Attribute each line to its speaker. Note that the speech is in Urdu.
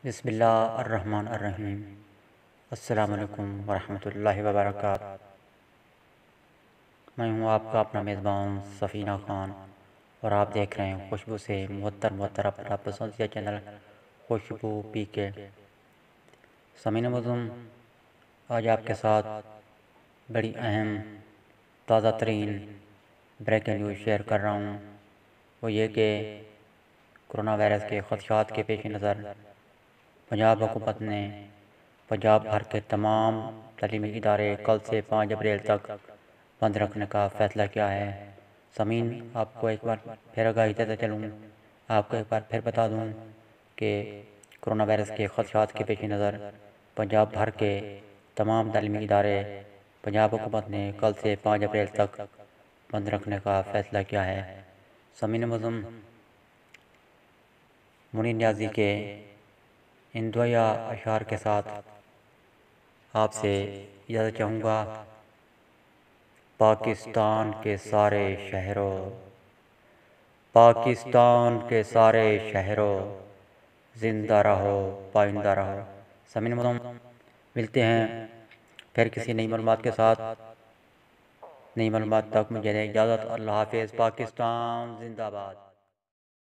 Speaker 1: بسم اللہ الرحمن الرحیم۔ السلام علیکم ورحمۃ اللہ وبرکاتہ۔ میں ہوں آپ کا اپنا میزبان سفینہ خان، اور آپ دیکھ رہے ہیں خوشبو سے معطر اپنا پسندیدہ چینل خوشبو پی کے۔ سامعین معظم، آج آپ کے ساتھ بڑی اہم تازہ ترین بریکنگ نیوز شیئر کر رہا ہوں۔ وہ یہ کہ کرونا وائرس کے خدشات کے پیش نظر پنجاب حکومت نے پنجاب بھر کے تمام تعلیمی ادارے کل سے 5 اپریل تک بند رکھنے کا فیصلہ کیا ہے۔ سامعین، آپ کو ایک بار پھر آگاہی دیتا چلوں، آپ کو ایک بار پھر بتا دوں کہ کرونا وائرس کے خدشات کے پیش نظر پنجاب بھر کے تمام تعلیمی ادارے پنجاب حکومت نے کل سے 5 اپریل تک بند رکھنے کا فیصلہ کیا ہے۔ سامعین معظم، منیر نیازی کے ان دعائیہ اشعار کے ساتھ آپ سے اجازت چاہوں گا۔ پاکستان کے سارے شہروں، پاکستان کے سارے شہروں، زندہ رہو پائندہ رہو۔ سامعین معظم، ملتے ہیں پھر کسی نئی معلومات کے ساتھ۔ نئی معلومات تک مجھے دیں اجازت۔ اللہ حافظ۔ پاکستان زندہ باد۔